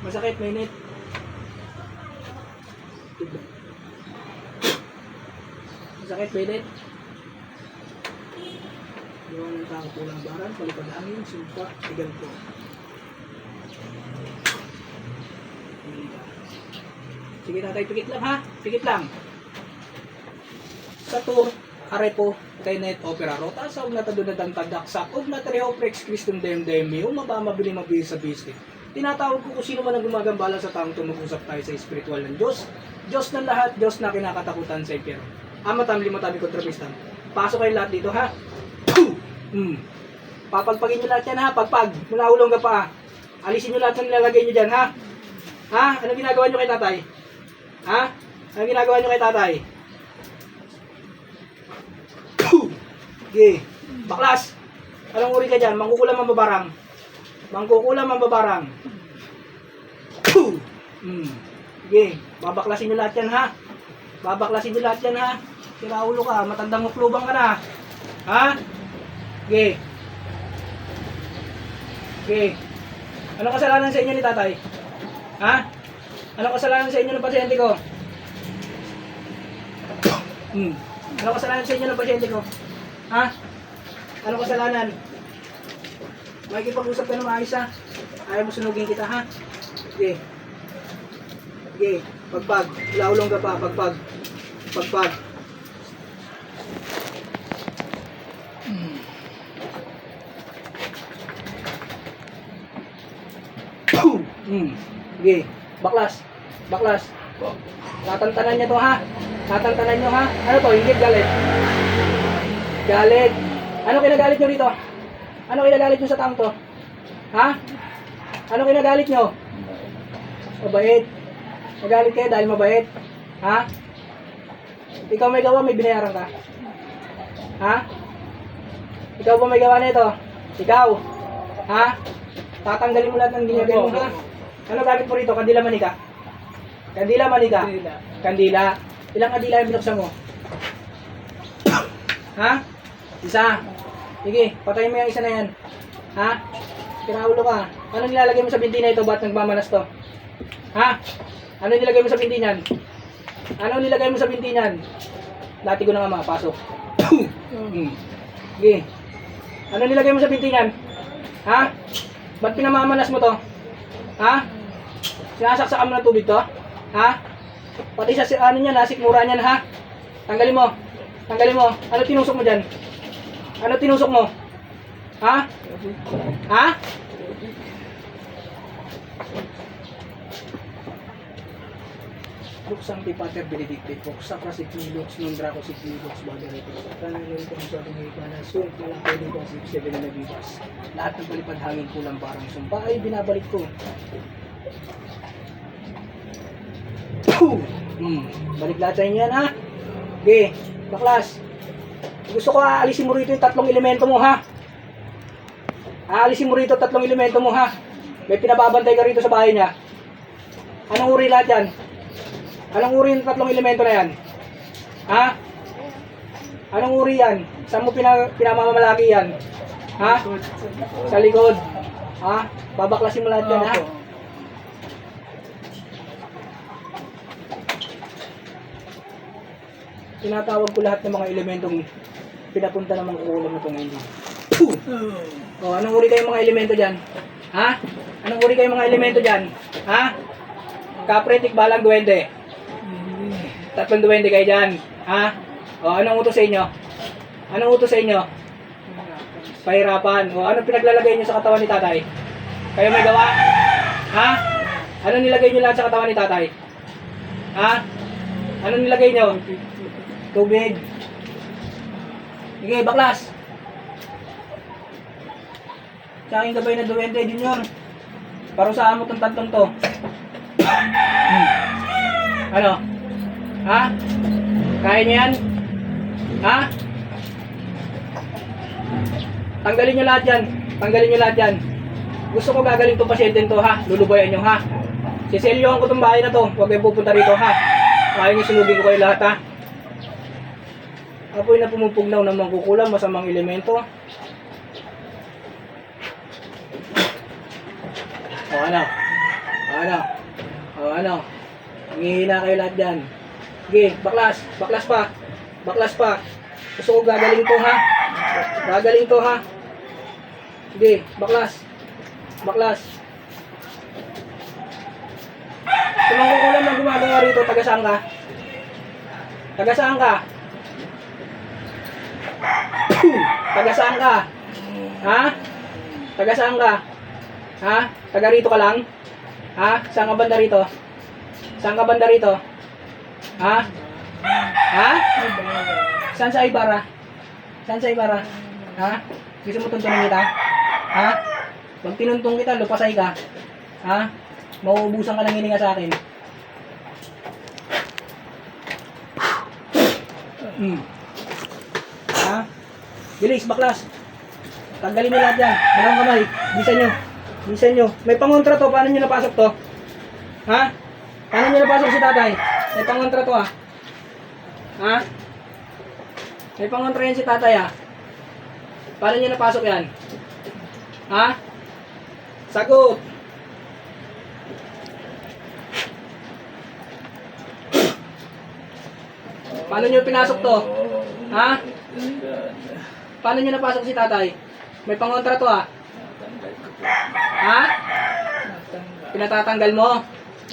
Masakit, mainit. Masakit, mainit. Yung tao pulang baran, palipad hangin, sumpa, tigal po. Sige tatay, pikit lang ha. Pikit lang. Sa tour, arepo, kay net opera rota, sa ugna doon na dantagaksak, ugna treho prex Christum dem mabili mabilis sa biscuit. Tinatawag ko kung sino man ang gumagambala sa taong tumag-usap tayo sa espiritual ng Diyos. Diyos ng lahat, Diyos na kinakatakutan sa impyerno. Amatam, limatabi, kontrabistan. Pasok kayo lahat dito ha. Papagpagin nyo lahat yan ha. Pagpag, mula ulong ka pa. Alisin nyo lahat ng nilalagay nyo dyan ha. Ha? Anong ginagawa nyo kay tatay? Ha? Anong ginagawa nyo kay tatay? Okay. Baklas. Anong uri ka dyan? Mangkukulam ang babarang. Mangkukulam ang babarang. Okay. Babaklasin nyo lahat yan ha. Babaklasin nyo lahat yan ha. Siraulo ka. Matandang muklubang ka na. Ha? Okay. Okay. Anong kasalanan sa inyo ni tatay? Ha? Anong kasalanan sa inyo ng pasyente ko? Anong kasalanan sa inyo ng pasyente ko? Ha? Anong kasalanan? Makikipag-usap ka na maayos ha? Ayaw mo sunugin kita ha? Okay. Okay. Pagpag. Laulong ka pa. Pagpag. Pagpag. Okay. Baklas. Baklas. Tatantanan niya to ha. Tatantanan nyo ha. Ano to? Hingit, galit. Galit. Ano kinagalit nyo rito? Ano kinagalit nyo sa taong to? Ha? Ano kinagalit nyo? Mabait. Magalit kayo dahil mabait. Ha? Ikaw may gawa, may binayaran ka. Ha? Ikaw ba may gawa nito? Ikaw. Ha? Tatanggalin mo lahat ng ginagawa mo ha? Ano gamit mo rito? Kandila manika? Kandila manika? Kandila. Ilang kandila yung binuksan mo? Ha? Isa. Sige, patayin mo yung isa na yan. Ha? Pinaulo ka. Ano nilalagay mo sa binti na ito? Ba't nagmamanas to? Ha? Ano nilagay mo sa binti niyan? Ano nilagay mo sa binti niyan? Lati ko na nga mga pasok. Sige. Ano nilagay mo sa binti niyan? Ha? Ba't pinamamanas mo to? Ha? Sinasaksakan mo ng tubig to? Ha? Pati sa ano niyan, sikmura niyan ha? Tanggalin mo. Tanggalin mo. Ano tinusok mo dyan? Ano tinusok mo? Ha? Ha? Lux Sancti Pater Benedicte, Vox Sacra Signilox, Non Draco Signilox, Bagarito, Kanilong kung sa ating ikanas, yung talang pwedeng kong sipsebe na nabibas. Lahat ng palipad hangin kulang parang sumpa ay binabalik ko. Balik lahat sa inyo yan ha. Okay, baklas. Gusto ko aalisin mo rito yung tatlong elemento mo ha. Aalisin mo rito tatlong elemento mo ha. May pinababantay ka rito sa bahay niya. Anong uri lahat yan? Anong uri yung tatlong elemento na yan? Ha? Anong uri yan? Saan mo pinamamalaki yan? Ha? Sa likod. Ha? Babaklasin mo lahat yan ha? Tinatawag ko lahat ng mga elementong pinapunta ng mga ulam na itong hindi. O, anong uri kayong mga elemento dyan? Ha? Anong uri kayong mga elemento dyan? Ha? Kapretik, balang, duwende. Tatlong duwende kayo dyan. Ha? O, anong utos sa inyo? Anong utos sa inyo? Pahirapan. O, anong pinaglalagay nyo sa katawan ni tatay? Kayo may gawa? Ha? Anong nilagay nyo lahat sa katawan ni tatay? Ha? Anong nilagay nyo? Tubig. Sige, baklas. Sa aking gabay na duwende, Junior. Parusahan mo itong tatlong to. Ano? Ha? Kaya niyo yan? Ha? Tanggalin nyo lahat yan. Tanggalin nyo lahat yan. Gusto ko gagaling itong pasyente to ha. Lulubayan nyo ha. Siselyohan ko itong bahay na to. Huwag kayo pupunta rito ha. Ayaw nyo sunugin ko kayo lahat ha. Apoy na pumupugnaw ng mangkukulam, masamang elemento. O ano? Ano? O ano? Hingihina kayo lahat dyan. Sige, baklas. Baklas pa. Baklas pa. Gusto ko gagaling to ha. Gagaling to ha. Sige, baklas. Baklas. Tumangko ko lang na gumagawa rito. Taga saan ka? Taga saan ka? Taga saan ka? Ha? Taga saan ka? Ha? Taga rito ka lang? Ha? Saan ka banda rito? Saan ka banda rito? Ha? Ha? Saan sa Ibarra? Saan sa Ibarra? Ha? Gusto mo tuntunin kita? Ha? Pag tinuntong kita, lupasay ka. Ha? Mauubusan ka ng hininga sa akin. Ha? Bilis, baklas. Tanggalin nyo lahat yan. Malang kamay. Bilisan nyo. Bilisan nyo. May pangontra to. Paano nyo napasok to? Ha? Paano nyo napasok si tatay? May pangontra to ah. Ha? May pangontra yan si tatay ah. Paano nyo napasok yan? Ha? Sagot. Paano nyo pinasok to? Ha? Paano nyo napasok si tatay? May pangontra to ah. Ha? Pinatatanggal mo?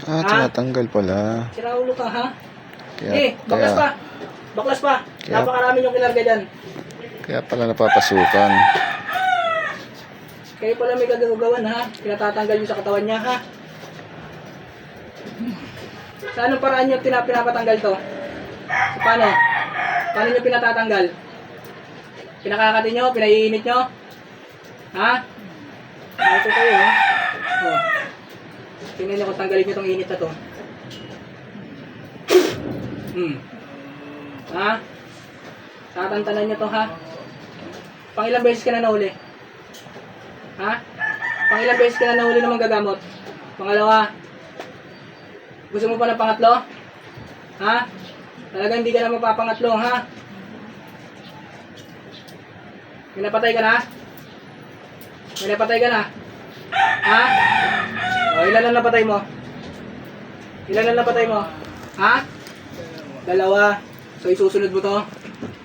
Ah, tinatanggal pala. Sira ulo ka ha? Kaya, Baklas pa. Baklas pa. Napakarami yung kinarga dyan. kaya pala napapasukan. Kayo pala may gagawin ha? Pinatatanggal nyo sa katawan niya ha? Sa anong paraan nyo pinapatanggal to? So, paano? Paano nyo pinatatanggal? Pinakakatin nyo? Pinaiinit nyo? Ha? Ito kayo ha? Oh. Tingnan nyo kung tanggalin nyo itong init na to. Ha? Tatantanan nyo to ha? Pangilang beses ka na nahuli? Ha? Pangilang beses ka na nahuli na manggagamot? Pangalawa? Gusto mo pa ng pangatlo? Ha? Talagang hindi ka na mapapangatlo ha? May napatay ka na? May napatay ka na? Ha? O, ilan ang napatay mo? Ilan ang napatay mo? Ha? Dalawa. So, isusunod mo to?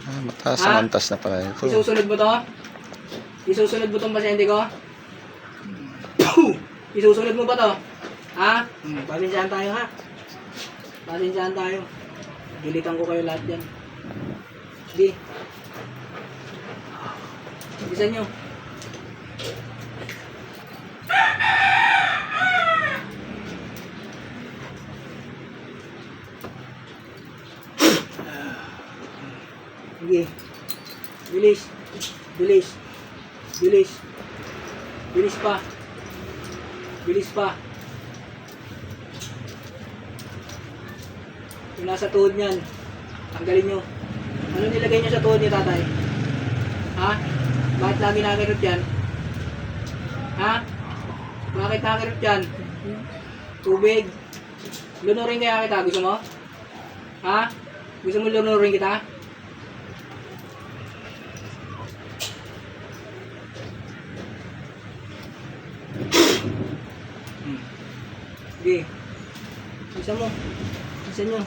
Ah, mataas ang antas na pala ito. Isusunod mo to? Isusunod mo tong pasyente ko? Isusunod mo ba to? Ha? Pasensyahan tayo ha? Pasensyahan tayo. Gilitan ko kayo lahat yan. Sige. Bilisan nyo. Sige. Bilis. Bilis. Bilis. Bilis pa. Bilis pa. Yung nasa tuhod niyan. Tanggalin nyo. Ano nilagay nyo sa tuhod ni tatay? Ha? Bakit lagi nakakirot yan? Ha? Bakit nakakirot yan? Tubig. Lunurin kaya kita. Gusto mo? Ha? Gusto mo lunurin kita? Sige. Bisa mo. Bisa nyo.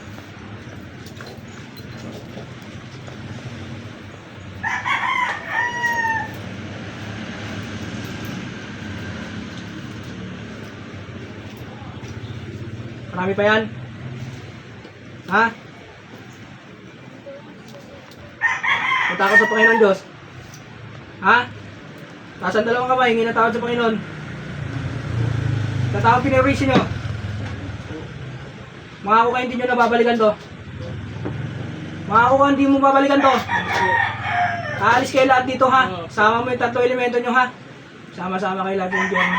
Marami pa yan? Ha? Natakot sa Panginoon Diyos? Ha? Taas ang dalawang kamay, hindi natakot sa Panginoon. Tatawag pinag-reason nyo. Mga ako kayo hindi nyo nababalikan to. Mga ako kayo hindi mo babalikan to. Aalis kayo lahat dito ha. Sama mo yung 3 elemento nyo ha. Sama-sama kayo lahat yung dyan.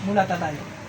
Mula tayo.